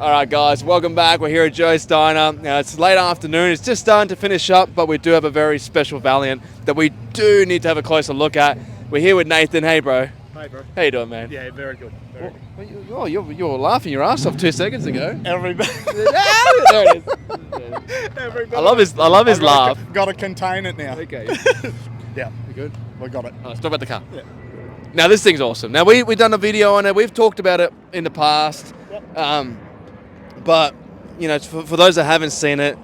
All right, guys, welcome back. We're here at Joe's Diner. Now, it's late afternoon. It's just starting to finish up, but we do have a very special Valiant that we do need to have a closer look at. We're here with Nathan. Hey, bro. Hey, bro. How you doing, man? Yeah, very good. Very good. Oh, you were laughing your ass off 2 seconds ago. Everybody. There it is. Everybody. I love his laugh. Got to contain it now. Okay. Yeah, You good? we got it. Let's talk about the car. Yeah. Now, this thing's awesome. Now, we've done a video on it. We've talked about it in the past. Yep. But, you know, for those that haven't seen it,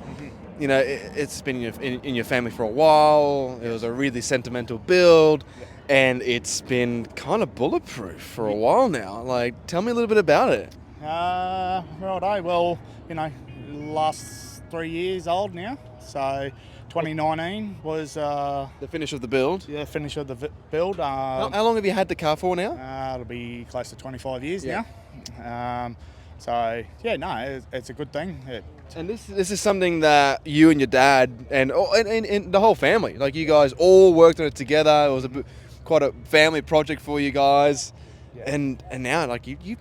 you know, it's been in your family for a while. It was a really sentimental build, and it's been kind of bulletproof for a while now. Like, tell me a little bit about it. Righto. Well, you know, last 3 years old now. So 2019 was The finish of the build. finish of the build. How long have you had the car for now? It'll be close to 25 years Yeah. now. So yeah, no, it's a good thing. And this is something that you and your dad and the whole family, like you guys all worked on it together. It was quite a family project for you guys. Yeah. And now, like you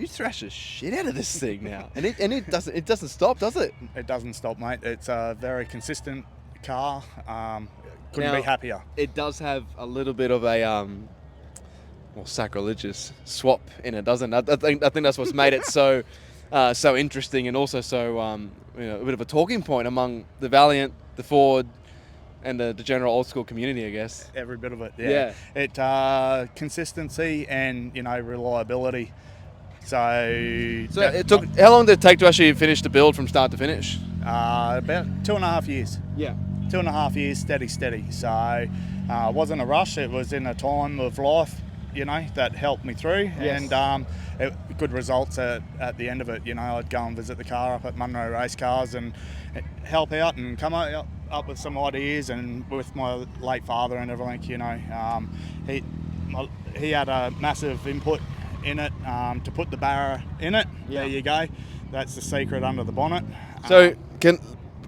thrash the shit out of this thing now, and it doesn't stop, does it? It doesn't stop, mate. It's a very consistent car. Couldn't Now, be happier. It does have a little bit of a sacrilegious swap in it, doesn't it? I think that's what's made it so interesting, and also so a bit of a talking point among the Valiant, the Ford, and the general old school community, I guess. Every bit of it, yeah. It consistency and reliability. So it took. How long did it take to actually finish the build from start to finish? about 2.5 years. Yeah. 2.5 years, steady. So it wasn't a rush. It was in a time of life, that helped me through. Yes. And good results at the end of it. I'd go and visit the car up at Munro Race Cars and help out and come up with some ideas, and with my late father and everything. He had a massive input in it to put the Barra in it. Yeah. There you go. That's the secret under the bonnet. So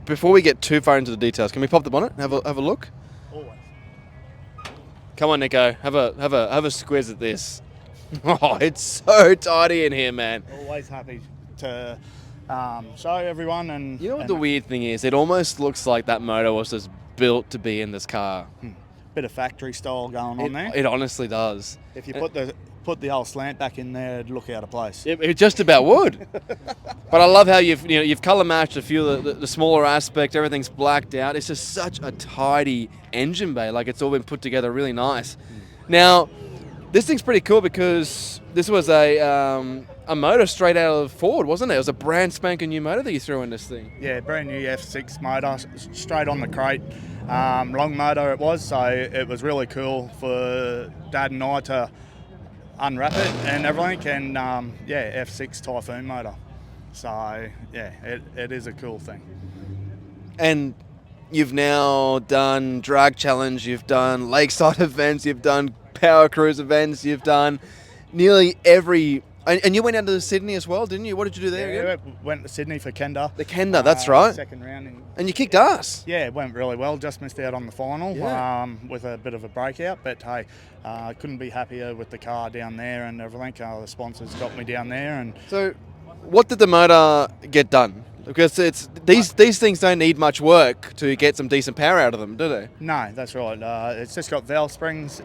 before we get too far into the details, can we pop the bonnet and have a look? Always. Come on, Nico, have a squiz at this. Oh, it's so tidy in here, man. Always happy to show everyone. And You know what the weird thing is? It almost looks like that motor was just built to be in this car. bit of factory style going on there. It honestly does. If you put the old slant back in there, it'd look out of place. It just about would. But I love how you've colour matched a few of the smaller aspects. Everything's blacked out. It's just such a tidy engine bay. Like, it's all been put together really nice. Now, this thing's pretty cool because this was a motor straight out of Ford, wasn't it? It was a brand spanking new motor that you threw in this thing. Yeah, brand new F6 motor, straight on the crate. Long motor it was, so it was really cool for Dad and I to unwrap it and everything. And F6 Typhoon motor. So yeah, it is a cool thing. And you've now done drag challenge, you've done lakeside events, you've done power cruise events, you've done nearly every. And you went out to Sydney as well, didn't you? What did you do there again? Yeah, went to Sydney for Kenda. The Kenda, that's right. Second round. And you kicked ass. Yeah, it went really well. Just missed out on the final with a bit of a breakout. But hey, couldn't be happier with the car down there and everything. The sponsors got me down there. And So, what did the motor get done? Because these things don't need much work to get some decent power out of them, do they? No, that's right. It's just got valve springs,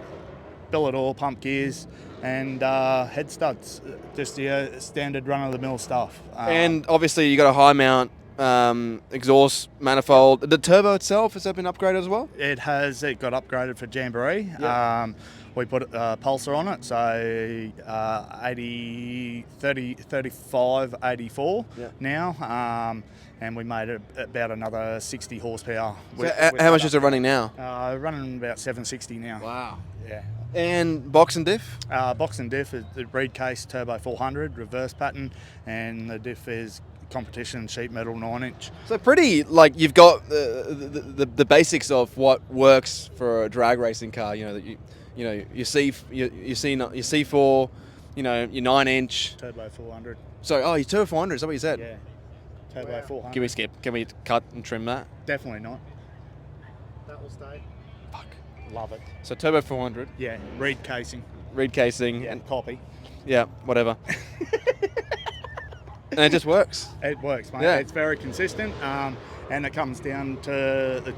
billet oil, pump gears, and head studs. Just the standard run-of-the-mill stuff. And obviously you got a high mount exhaust manifold. The turbo itself, has that been upgraded as well? It got upgraded for Jamboree. Yeah. We put a pulsar on it, so 35, 84 now. And we made it about another 60 horsepower. How much is it running now? Running about 760 now. Wow. Yeah. And box and diff? Box and diff is the reed case turbo 400 reverse pattern, and the diff is competition sheet metal 9-inch. So pretty, like, you've got the basics of what works for a drag racing car. Your C4, your 9-inch Turbo 400. Sorry, your turbo 400. Is that what you said? Yeah. Turbo 400. Can we skip? Can we cut and trim that? Definitely not. That will stay. Fuck. Love it. So turbo 400. Yeah. Reed casing. Reed casing. Yeah. And Copy. yeah, whatever. And it just works. It works, mate. Yeah. It's very consistent, and it comes down to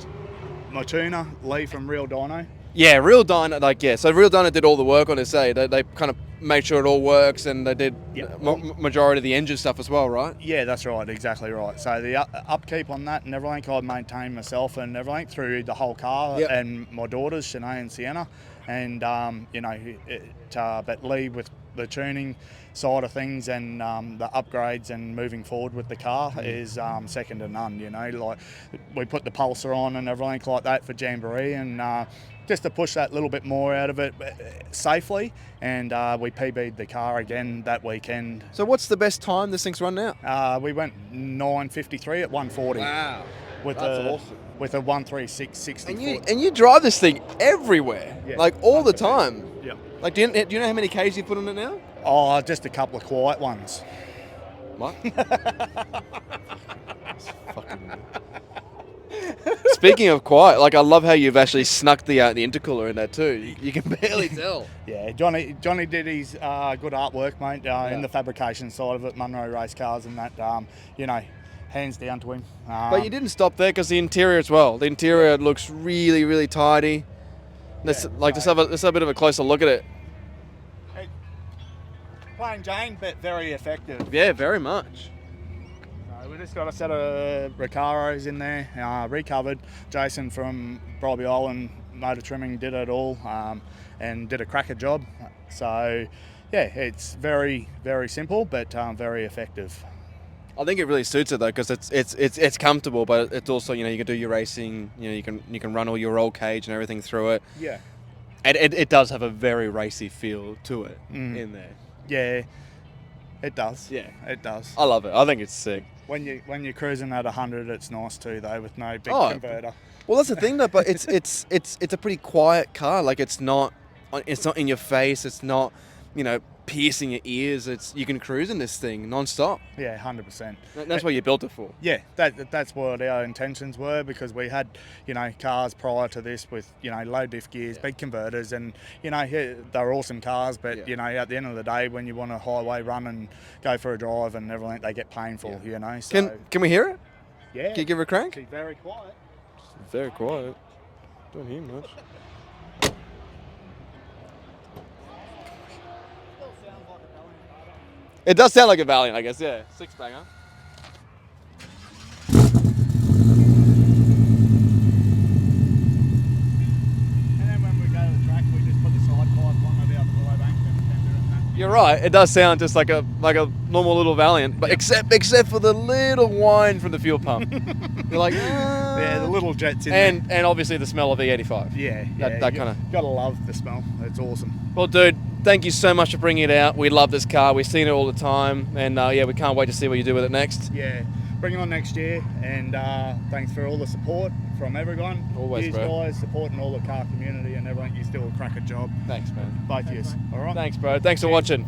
my tuner, Lee from Real Dyno. Yeah, Real Dyno, so Real Dyno did all the work on this, eh? They kind of made sure it all works, and they did majority of the engine stuff as well, right? Yeah, that's right, exactly right. So the upkeep on that and everything, I maintain myself and everything through the whole car, and my daughters, Shanae and Sienna, and but Lee with the tuning side of things and the upgrades and moving forward with the car is second to none. Like we put the pulsar on and everything like that for Jamboree, and just to push that little bit more out of it safely, and we PB'd the car again that weekend. So what's the best time this thing's run now? We went 9:53 at 140. Wow, that's awesome. With a 136/60. And you drive this thing everywhere, like all the 100%. time. Yeah. Like, do you know how many Ks you put on it now? Oh, just a couple of quiet ones. What? Speaking of quiet, like I love how you've actually snuck the intercooler in there too. You can barely tell. Yeah, Johnny did his good artwork, mate, in the fabrication side of it, Munro race cars and that. Hands down to him. But you didn't stop there, because the interior as well. The interior looks really, really tidy. Let's have a bit of a closer look at it. Plain Jane, but very effective. Yeah, very much. We just got a set of Recaros in there, recovered. Jason from Bribey Island Motor Trimming did it all, and did a cracker job. So, yeah, it's very, very simple, but very effective. I think it really suits it though, because it's comfortable, but it's also, you can do your racing, you can run all your roll cage and everything through it. Yeah. And it does have a very racy feel to it in there. Yeah, it does. Yeah, it does. I love it. I think it's sick. When you're cruising at 100, it's nice too though, with no big converter. Well, that's the thing though. But it's a pretty quiet car. Like it's not in your face. It's not piercing your ears. You can cruise in this thing non-stop. Yeah, 100%. That's what you built it for. Yeah, that's what our intentions were, because we had cars prior to this with low diff gears, big converters, and they're awesome cars, but at the end of the day, when you want a highway run and go for a drive and everything, they get painful. So can we hear it? Yeah. Can you give it a crank? She's very quiet. Very quiet. Don't hear much. It does sound like a Valiant, I guess, yeah. 6-banger. And then when we go to the track, we just put the side pipe on the other below bank and tender and that. You're right, it does sound just like a normal little Valiant, but except for the little whine from the fuel pump. You're like, yeah, the little jets in there. And obviously the smell of E85. Yeah, that kind of. Gotta love the smell. It's awesome. Well, dude, thank you so much for bringing it out. We love this car. We've seen it all the time, and we can't wait to see what you do with it next. Yeah, bring it on next year, and thanks for all the support from everyone. Always, you bro. guys supporting all the car community and everything. You still crack a job. Thanks, man. Both of you. All right. Thanks, bro. Thanks for watching.